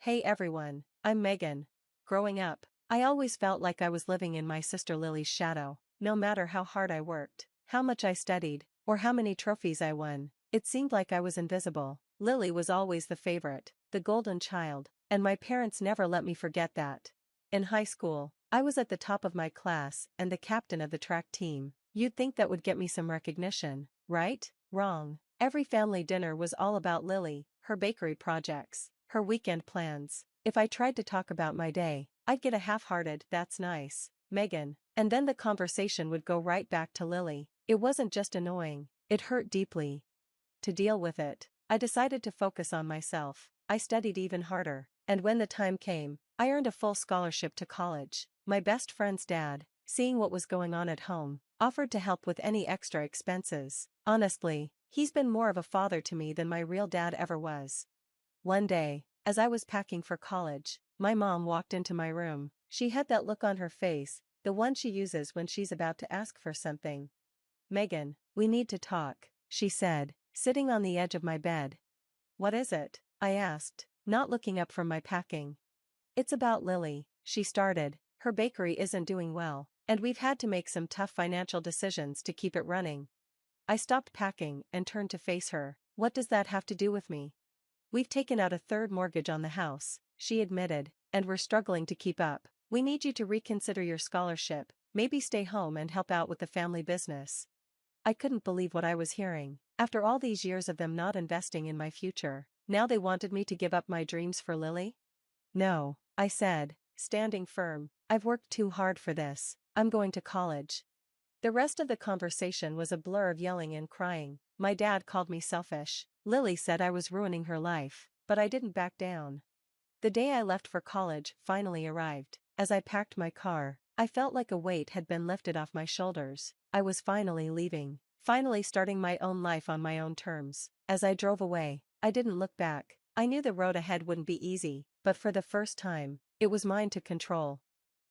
Hey everyone, I'm Megan. Growing up, I always felt like I was living in my sister Lily's shadow. No matter how hard I worked, how much I studied, or how many trophies I won, it seemed like I was invisible. Lily was always the favorite, the golden child, and my parents never let me forget that. In high school, I was at the top of my class and the captain of the track team. You'd think that would get me some recognition, right? Wrong. Every family dinner was all about Lily, her bakery projects, her weekend plans. If I tried to talk about my day, I'd get a half-hearted, "That's nice, Megan," and then the conversation would go right back to Lily. It wasn't just annoying, it hurt deeply. To deal with it, I decided to focus on myself. I studied even harder, and when the time came, I earned a full scholarship to college. My best friend's dad, seeing what was going on at home, offered to help with any extra expenses. Honestly, he's been more of a father to me than my real dad ever was. One day, as I was packing for college, my mom walked into my room. She had that look on her face, the one she uses when she's about to ask for something. "Megan, we need to talk," she said, sitting on the edge of my bed. "What is it?" I asked, not looking up from my packing. "It's about Lily," she started. "Her bakery isn't doing well, and we've had to make some tough financial decisions to keep it running." I stopped packing and turned to face her. "What does that have to do with me?" "We've taken out a third mortgage on the house," she admitted, "and we're struggling to keep up. We need you to reconsider your scholarship, maybe stay home and help out with the family business." I couldn't believe what I was hearing. After all these years of them not investing in my future, now they wanted me to give up my dreams for Lily? "No," I said, standing firm. "I've worked too hard for this. I'm going to college." The rest of the conversation was a blur of yelling and crying. My dad called me selfish. Lily said I was ruining her life, but I didn't back down. The day I left for college finally arrived. As I packed my car, I felt like a weight had been lifted off my shoulders. I was finally leaving, finally starting my own life on my own terms. As I drove away, I didn't look back. I knew the road ahead wouldn't be easy, but for the first time, it was mine to control.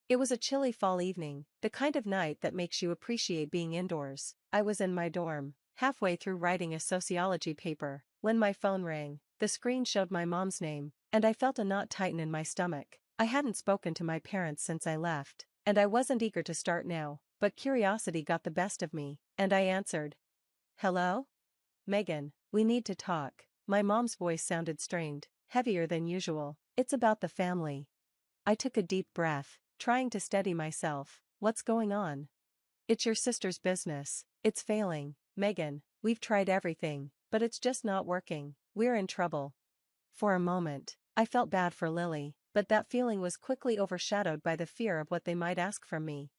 It was a chilly fall evening, the kind of night that makes you appreciate being indoors. I was in my dorm, halfway through writing a sociology paper, when my phone rang. The screen showed my mom's name, and I felt a knot tighten in my stomach. I hadn't spoken to my parents since I left, and I wasn't eager to start now, but curiosity got the best of me, and I answered. "Hello? Megan, we need to talk." My mom's voice sounded strained, heavier than usual. "It's about the family." I took a deep breath, trying to steady myself. "What's going on?" "It's your sister's business. It's failing, Megan. We've tried everything, but it's just not working. We're in trouble." For a moment, I felt bad for Lily, but that feeling was quickly overshadowed by the fear of what they might ask from me.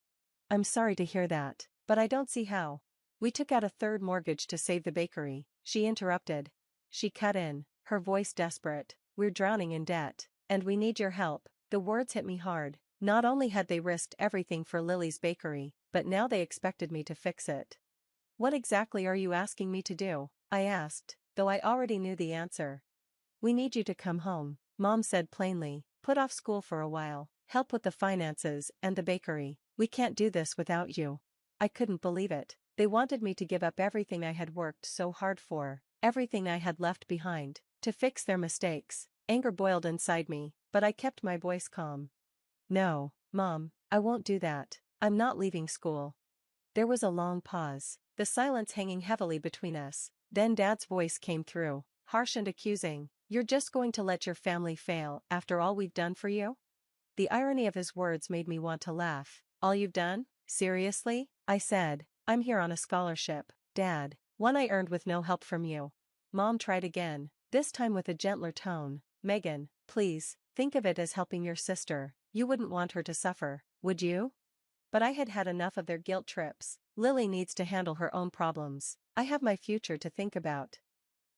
"I'm sorry to hear that, but I don't see how." "We took out a third mortgage to save the bakery," she interrupted. She cut in, her voice desperate. "We're drowning in debt, and we need your help." The words hit me hard. Not only had they risked everything for Lily's bakery, but now they expected me to fix it. "What exactly are you asking me to do?" I asked, though I already knew the answer. "We need you to come home," Mom said plainly. "Put off school for a while, help with the finances and the bakery. We can't do this without you." I couldn't believe it. They wanted me to give up everything I had worked so hard for, everything I had left behind, to fix their mistakes. Anger boiled inside me, but I kept my voice calm. "No, Mom, I won't do that. I'm not leaving school." There was a long pause, the silence hanging heavily between us. Then Dad's voice came through, harsh and accusing. "You're just going to let your family fail after all we've done for you?" The irony of his words made me want to laugh. "All you've done? Seriously?" I said. "I'm here on a scholarship, Dad, one I earned with no help from you." Mom tried again, this time with a gentler tone. "Megan, please, think of it as helping your sister. You wouldn't want her to suffer, would you?" But I had had enough of their guilt trips. Lily needs to handle her own problems. I have my future to think about.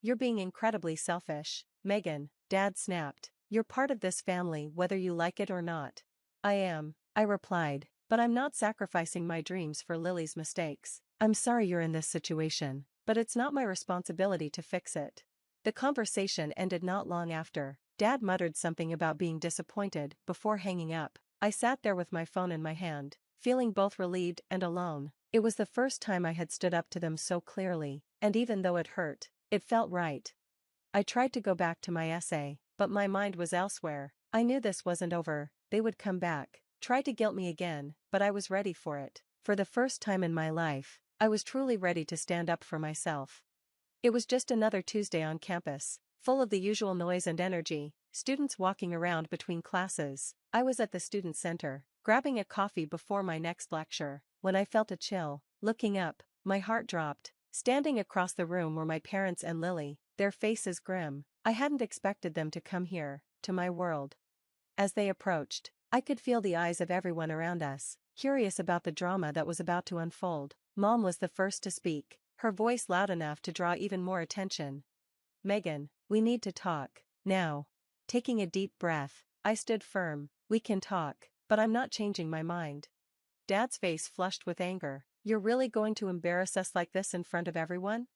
"You're being incredibly selfish, Megan," Dad snapped. "You're part of this family whether you like it or not." "I am," I replied, "but I'm not sacrificing my dreams for Lily's mistakes. I'm sorry you're in this situation, but it's not my responsibility to fix it." The conversation ended not long after. Dad muttered something about being disappointed before hanging up. I sat there with my phone in my hand, feeling both relieved and alone. It was the first time I had stood up to them so clearly, and even though it hurt, it felt right. I tried to go back to my essay, But my mind was elsewhere. I knew this wasn't over, they would come back, try to guilt me again, but I was ready for it. For the first time in my life, I was truly ready to stand up for myself. It was just another Tuesday on campus, full of the usual noise and energy, students walking around between classes. I was at the student center, grabbing a coffee before my next lecture, when I felt a chill. Looking up, my heart dropped. Standing across the room were my parents and Lily, their faces grim. I hadn't expected them to come here, to my world. As they approached, I could feel the eyes of everyone around us, curious about the drama that was about to unfold. Mom was the first to speak, her voice loud enough to draw even more attention. "Megan, we need to talk, now." Taking a deep breath, I stood firm. "We can talk, but I'm not changing my mind." Dad's face flushed with anger. "You're really going to embarrass us like this in front of everyone?"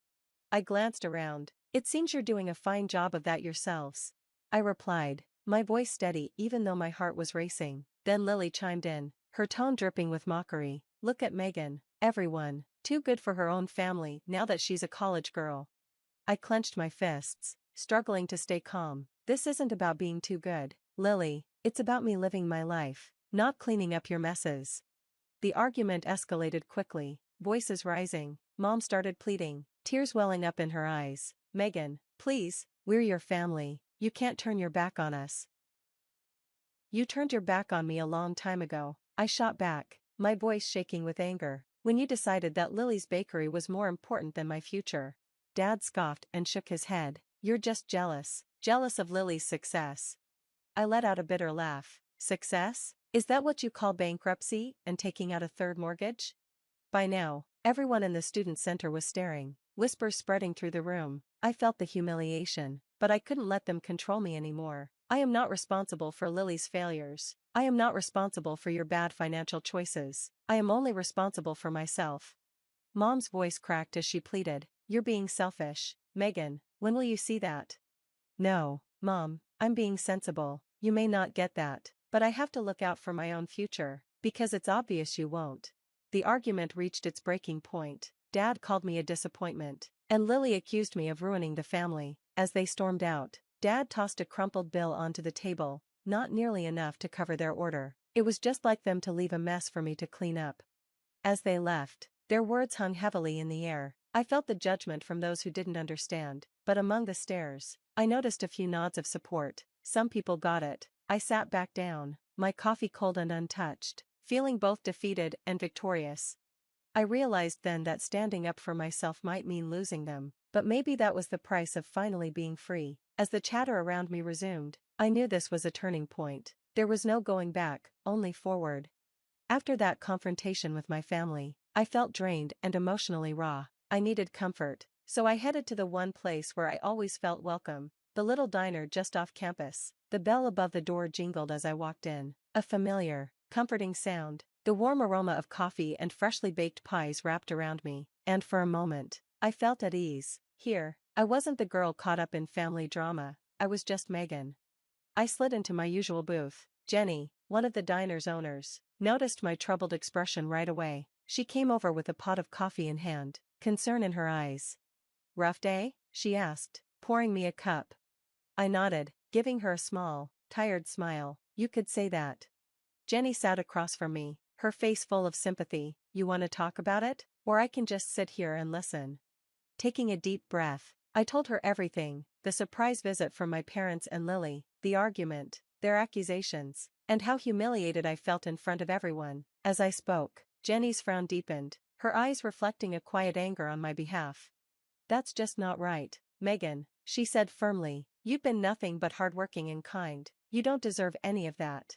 I glanced around. "It seems you're doing a fine job of that yourselves," I replied, my voice steady even though my heart was racing. Then Lily chimed in, her tone dripping with mockery. "Look at Megan, everyone, too good for her own family now that she's a college girl." I clenched my fists, struggling to stay calm. "This isn't about being too good, Lily, it's about me living my life, not cleaning up your messes." The argument escalated quickly, voices rising. Mom started pleading, tears welling up in her eyes. "Megan, please, we're your family, you can't turn your back on us." "You turned your back on me a long time ago," I shot back, my voice shaking with anger, "when you decided that Lily's bakery was more important than my future." Dad scoffed and shook his head. "You're just jealous, jealous of Lily's success." I let out a bitter laugh. "Success? Is that what you call bankruptcy and taking out a third mortgage?" By now, everyone in the student center was staring, whispers spreading through the room. I felt the humiliation, but I couldn't let them control me anymore. "I am not responsible for Lily's failures. I am not responsible for your bad financial choices. I am only responsible for myself." Mom's voice cracked as she pleaded, "You're being selfish, Megan, when will you see that?" "No, Mom, I'm being sensible. You may not get that, but I have to look out for my own future, because it's obvious you won't." The argument reached its breaking point. Dad called me a disappointment, and Lily accused me of ruining the family. As they stormed out, Dad tossed a crumpled bill onto the table, not nearly enough to cover their order. It was just like them to leave a mess for me to clean up. As they left, their words hung heavily in the air. I felt the judgment from those who didn't understand, but among the stares, I noticed a few nods of support. Some people got it. I sat back down, my coffee cold and untouched, feeling both defeated and victorious. I realized then that standing up for myself might mean losing them, but maybe that was the price of finally being free. As the chatter around me resumed, I knew this was a turning point. There was no going back, only forward. After that confrontation with my family, I felt drained and emotionally raw. I needed comfort, so I headed to the one place where I always felt welcome, the little diner just off campus. The bell above the door jingled as I walked in, a familiar, comforting sound. The warm aroma of coffee and freshly baked pies wrapped around me, and for a moment, I felt at ease. Here, I wasn't the girl caught up in family drama, I was just Megan. I slid into my usual booth. Jenny, one of the diner's owners, noticed my troubled expression right away. She came over with a pot of coffee in hand, concern in her eyes. "Rough day?" she asked, pouring me a cup. I nodded, giving her a small, tired smile. "You could say that." Jenny sat across from me, her face full of sympathy. "You want to talk about it? Or I can just sit here and listen." Taking a deep breath, I told her everything, the surprise visit from my parents and Lily, the argument, their accusations, and how humiliated I felt in front of everyone. As I spoke, Jenny's frown deepened, her eyes reflecting a quiet anger on my behalf. "That's just not right, Megan," she said firmly. "You've been nothing but hardworking and kind. You don't deserve any of that."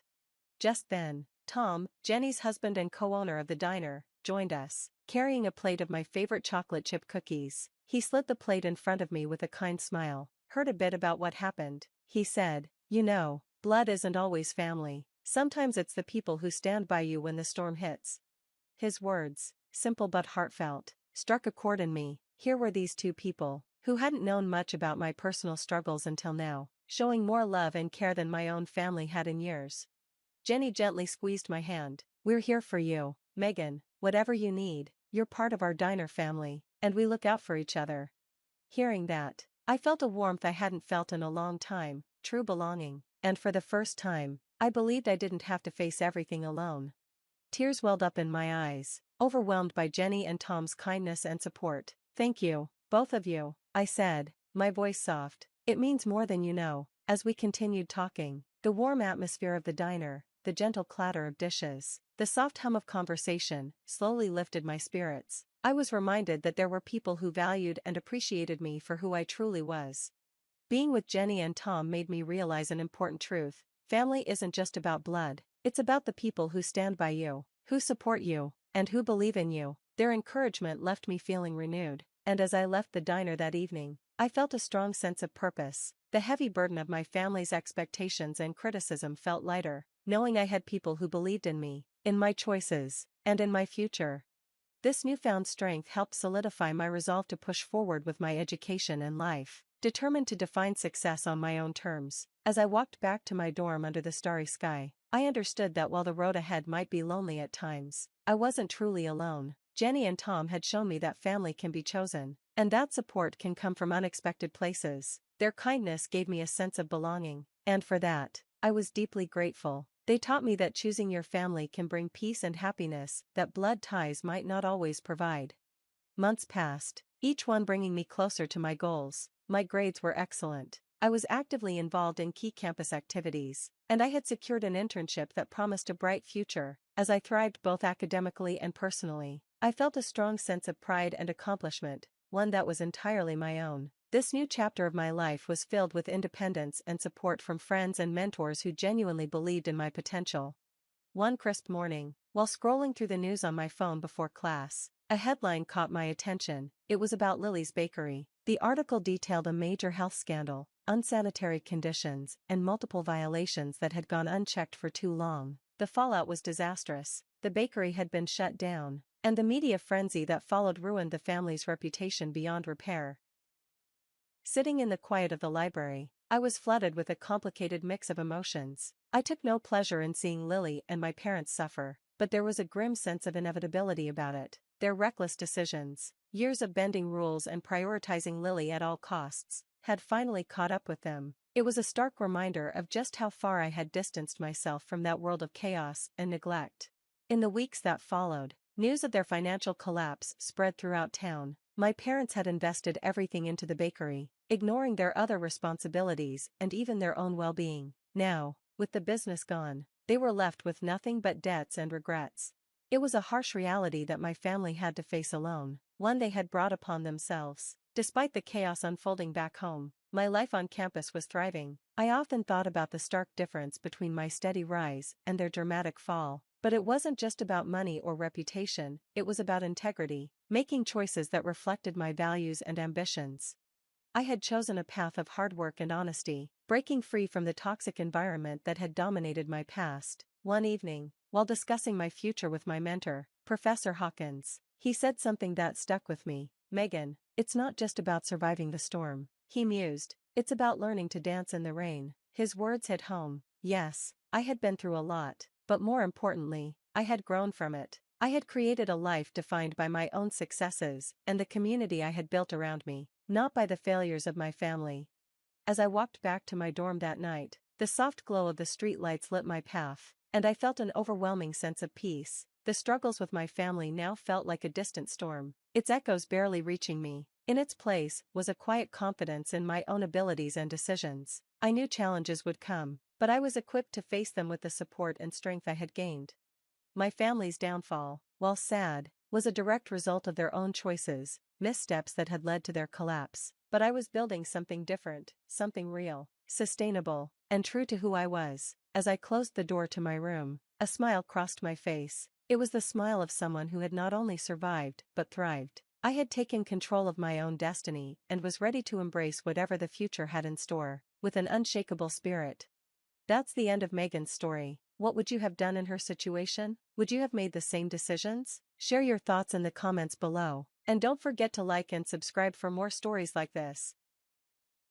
Just then, Tom, Jenny's husband and co-owner of the diner, joined us, carrying a plate of my favorite chocolate chip cookies. He slid the plate in front of me with a kind smile. "Heard a bit about what happened," he said. "You know, blood isn't always family. Sometimes it's the people who stand by you when the storm hits." His words, simple but heartfelt, struck a chord in me. Here were these two people, who hadn't known much about my personal struggles until now, showing more love and care than my own family had in years. Jenny gently squeezed my hand. "We're here for you, Megan, whatever you need. You're part of our diner family, and we look out for each other." Hearing that, I felt a warmth I hadn't felt in a long time. true belonging, and for the first time, I believed I didn't have to face everything alone. Tears welled up in my eyes, overwhelmed by Jenny and Tom's kindness and support. "Thank you, both of you," I said, my voice soft. "It means more than you know." As we continued talking, the warm atmosphere of the diner, the gentle clatter of dishes, the soft hum of conversation, slowly lifted my spirits. I was reminded that there were people who valued and appreciated me for who I truly was. Being with Jenny and Tom made me realize an important truth: family isn't just about blood, it's about the people who stand by you, who support you, and who believe in you. Their encouragement left me feeling renewed, and as I left the diner that evening, I felt a strong sense of purpose. The heavy burden of my family's expectations and criticism felt lighter, knowing I had people who believed in me, in my choices, and in my future. This newfound strength helped solidify my resolve to push forward with my education and life, determined to define success on my own terms. As I walked back to my dorm under the starry sky, I understood that while the road ahead might be lonely at times, I wasn't truly alone. Jenny and Tom had shown me that family can be chosen, and that support can come from unexpected places. Their kindness gave me a sense of belonging, and for that, I was deeply grateful. They taught me that choosing your family can bring peace and happiness that blood ties might not always provide. Months passed, each one bringing me closer to my goals. My grades were excellent. I was actively involved in key campus activities, and I had secured an internship that promised a bright future. As I thrived both academically and personally, I felt a strong sense of pride and accomplishment, one that was entirely my own. This new chapter of my life was filled with independence and support from friends and mentors who genuinely believed in my potential. One crisp morning, while scrolling through the news on my phone before class, a headline caught my attention. It was about Lily's Bakery. The article detailed a major health scandal, unsanitary conditions, and multiple violations that had gone unchecked for too long. The fallout was disastrous. The bakery had been shut down, and the media frenzy that followed ruined the family's reputation beyond repair. Sitting in the quiet of the library, I was flooded with a complicated mix of emotions. I took no pleasure in seeing Lily and my parents suffer, but there was a grim sense of inevitability about it. Their reckless decisions, years of bending rules and prioritizing Lily at all costs, had finally caught up with them. It was a stark reminder of just how far I had distanced myself from that world of chaos and neglect. In the weeks that followed, news of their financial collapse spread throughout town. My parents had invested everything into the bakery, ignoring their other responsibilities and even their own well-being. Now, with the business gone, they were left with nothing but debts and regrets. It was a harsh reality that my family had to face alone, one they had brought upon themselves. Despite the chaos unfolding back home, my life on campus was thriving. I often thought about the stark difference between my steady rise and their dramatic fall. But it wasn't just about money or reputation, it was about integrity, making choices that reflected my values and ambitions. I had chosen a path of hard work and honesty, breaking free from the toxic environment that had dominated my past. One evening, while discussing my future with my mentor, Professor Hawkins, he said something that stuck with me. "Megan, it's not just about surviving the storm," he mused. "It's about learning to dance in the rain." His words hit home. Yes, I had been through a lot, but more importantly, I had grown from it. I had created a life defined by my own successes and the community I had built around me, not by the failures of my family. As I walked back to my dorm that night, the soft glow of the streetlights lit my path, and I felt an overwhelming sense of peace. The struggles with my family now felt like a distant storm, its echoes barely reaching me. In its place was a quiet confidence in my own abilities and decisions. I knew challenges would come, but I was equipped to face them with the support and strength I had gained. My family's downfall, while sad, was a direct result of their own choices, missteps that had led to their collapse. But I was building something different, something real, sustainable, and true to who I was. As I closed the door to my room, a smile crossed my face. It was the smile of someone who had not only survived, but thrived. I had taken control of my own destiny and was ready to embrace whatever the future had in store, with an unshakable spirit. That's the end of Megan's story. What would you have done in her situation? Would you have made the same decisions? Share your thoughts in the comments below, and don't forget to like and subscribe for more stories like this.